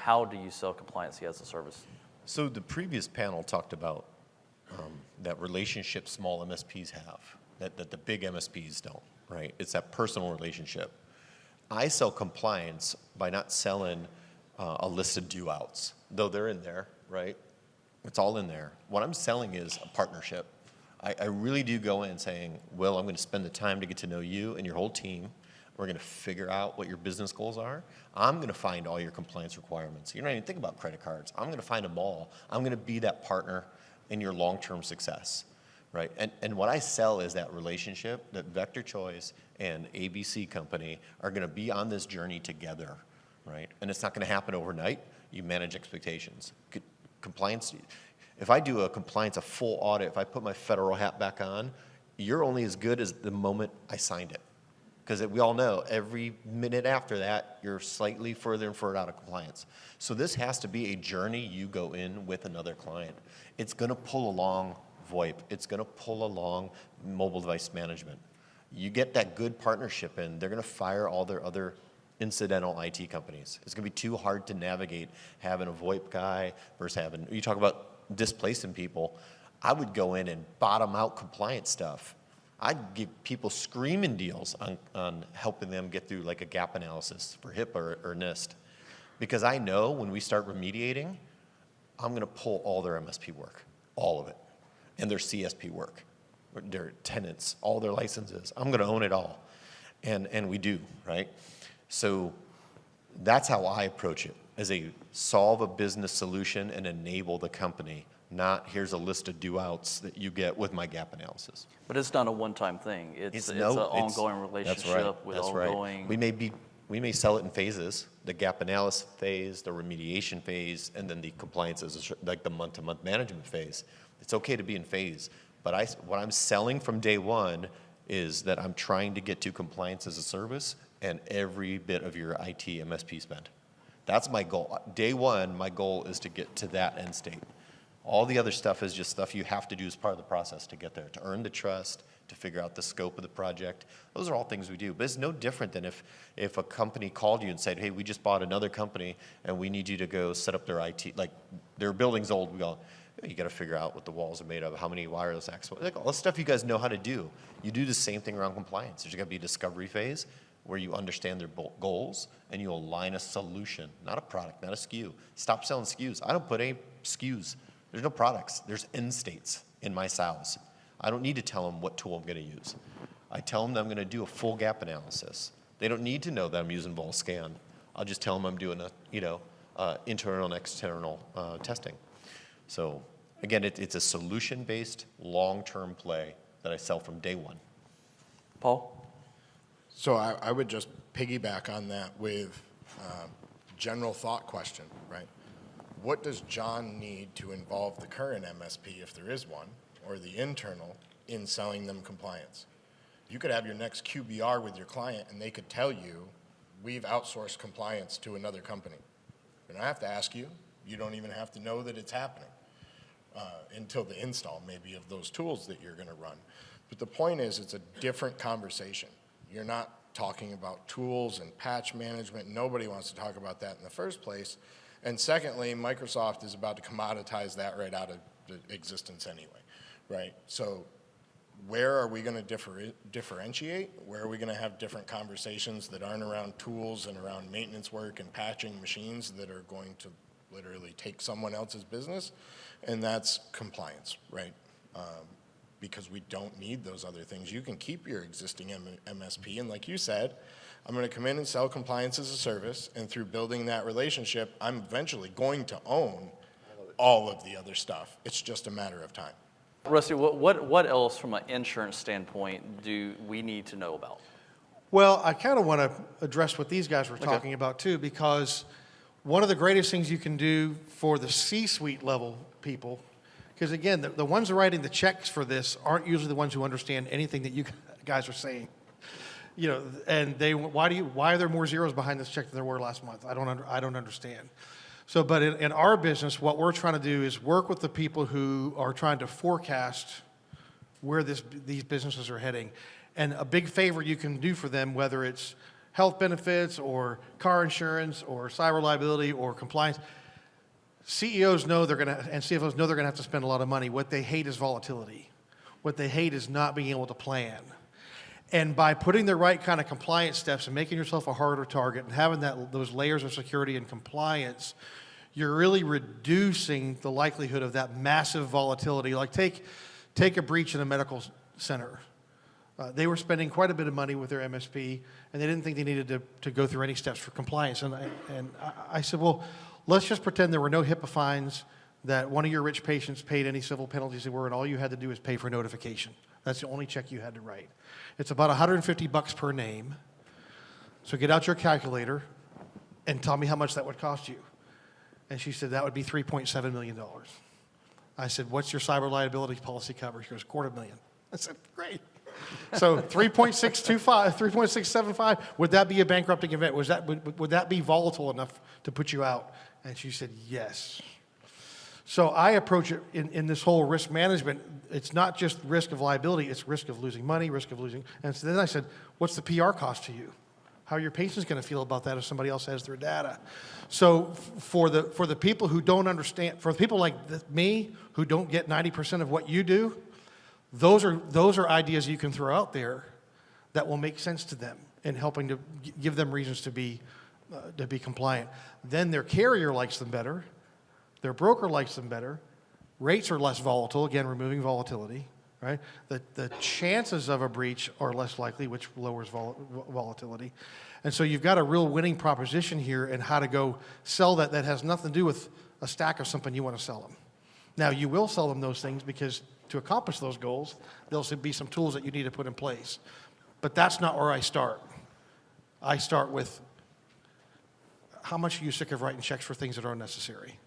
how do you sell compliance as a service? So the previous panel talked about that relationship small MSPs have, that the big MSPs don't, right? It's that personal relationship. I sell compliance by not selling a list of due outs, though they're in there, right? It's all in there. What I'm selling is a partnership. I really do go in saying, Will, I'm going to spend the time to get to know you and your whole team. We're going to figure out what your business goals are. I'm going to find all your compliance requirements. You're not even thinking about credit cards. I'm going to find them all. I'm going to be that partner in your long-term success, right? And what I sell is that relationship that Vector Choice and ABC Company are going to be on this journey together, right? And it's not going to happen overnight. You manage expectations. Compliance, if I do a full audit, if I put my federal hat back on, you're only as good as the moment I signed it. Because we all know every minute after that, you're slightly further and further out of compliance. So this has to be a journey you go in with another client. It's going to pull along VoIP. It's going to pull along mobile device management. You get that good partnership in, they're going to fire all their other incidental IT companies. It's going to be too hard to navigate having a VoIP guy versus having, you talk about displacing people. I would go in and bottom out compliance stuff. I'd give people screaming deals on helping them get through like a gap analysis for HIPAA or NIST. Because I know when we start remediating, I'm going to pull all their MSP work, all of it, and their CSP work, their tenants, all their licenses. I'm going to own it all. And we do, right? So that's how I approach it, as a solve a business solution and enable the company. Not here's a list of due outs that you get with my gap analysis. But it's not a one-time thing. It's an ongoing relationship with ongoing. Right. We may sell it in phases: the gap analysis phase, the remediation phase, and then the compliance as like the month-to-month management phase. It's okay to be in phase, but what I'm selling from day one is that I'm trying to get to compliance as a service and every bit of your IT MSP spend. That's my goal. Day one, my goal is to get to that end state. All the other stuff is just stuff you have to do as part of the process to get there, to earn the trust, to figure out the scope of the project. Those are all things we do. But it's no different than if a company called you and said, hey, we just bought another company and we need you to go set up their IT. Like, their building's old. We go, you got to figure out what the walls are made of, how many wireless access, like all the stuff you guys know how to do. You do the same thing around compliance. There's got to be a discovery phase where you understand their goals and you align a solution, not a product, not a SKU. Stop selling SKUs. I don't put any SKUs. There's no products. There's end states in my sales. I don't need to tell them what tool I'm going to use. I tell them that I'm going to do a full gap analysis. They don't need to know that I'm using VolScan. I'll just tell them I'm doing internal and external testing. So again, it's a solution-based, long-term play that I sell from day one. Paul? So I would just piggyback on that with general thought question, right? What does John need to involve the current MSP, if there is one, or the internal, in selling them compliance? You could have your next QBR with your client and they could tell you, we've outsourced compliance to another company. And I have to ask you, you don't even have to know that it's happening until the install maybe of those tools that you're going to run. But the point is, it's a different conversation. You're not talking about tools and patch management. Nobody wants to talk about that in the first place. And secondly, Microsoft is about to commoditize that right out of existence anyway, right? So where are we going to differentiate? Where are we going to have different conversations that aren't around tools and around maintenance work and patching machines that are going to literally take someone else's business? And that's compliance, right? Because we don't need those other things. You can keep your existing MSP, and like you said, I'm going to come in and sell compliance as a service, and through building that relationship, I'm eventually going to own all of the other stuff. It's just a matter of time. Rusty, what else from an insurance standpoint do we need to know about? Well, I kind of want to address what these guys were talking about too, because one of the greatest things you can do for the C-suite level people, because again, the ones writing the checks for this aren't usually the ones who understand anything that you guys are saying. You know, and why are there more zeros behind this check than there were last month? I don't understand. So, but in our business, what we're trying to do is work with the people who are trying to forecast where these businesses are heading. And a big favor you can do for them, whether it's health benefits or car insurance or cyber liability or compliance, CEOs know they're going to, and CFOs know they're going to have to spend a lot of money. What they hate is volatility. What they hate is not being able to plan. And by putting the right kind of compliance steps and making yourself a harder target and having those layers of security and compliance, you're really reducing the likelihood of that massive volatility. Like take a breach in a medical center. They were spending quite a bit of money with their MSP, and they didn't think they needed to go through any steps for compliance. And I said, well, let's just pretend there were no HIPAA fines, that one of your rich patients paid any civil penalties they were, and all you had to do is pay for notification. That's the only check you had to write. It's about $150 per name. So get out your calculator and tell me how much that would cost you. And she said, that would be $3.7 million. I said, what's your cyber liability policy cover? She goes, $250,000. I said, great. So 3.675, would that be a bankrupting event? Would that be volatile enough to put you out? And she said, yes. So I approach it in this whole risk management. It's not just risk of liability, it's risk of losing money, risk of losing. And so then I said, what's the PR cost to you? How are your patients going to feel about that if somebody else has their data? So for the people who don't understand, for people like me who don't get 90% of what you do, those are ideas you can throw out there that will make sense to them in helping to give them reasons to be compliant. Then their carrier likes them better. Their broker likes them better. Rates are less volatile, again, removing volatility, right? The chances of a breach are less likely, which lowers volatility. And so you've got a real winning proposition here in how to go sell that has nothing to do with a stack of something you want to sell them. Now, you will sell them those things because to accomplish those goals, there'll be some tools that you need to put in place. But that's not where I start. I start with, how much are you sick of writing checks for things that are unnecessary?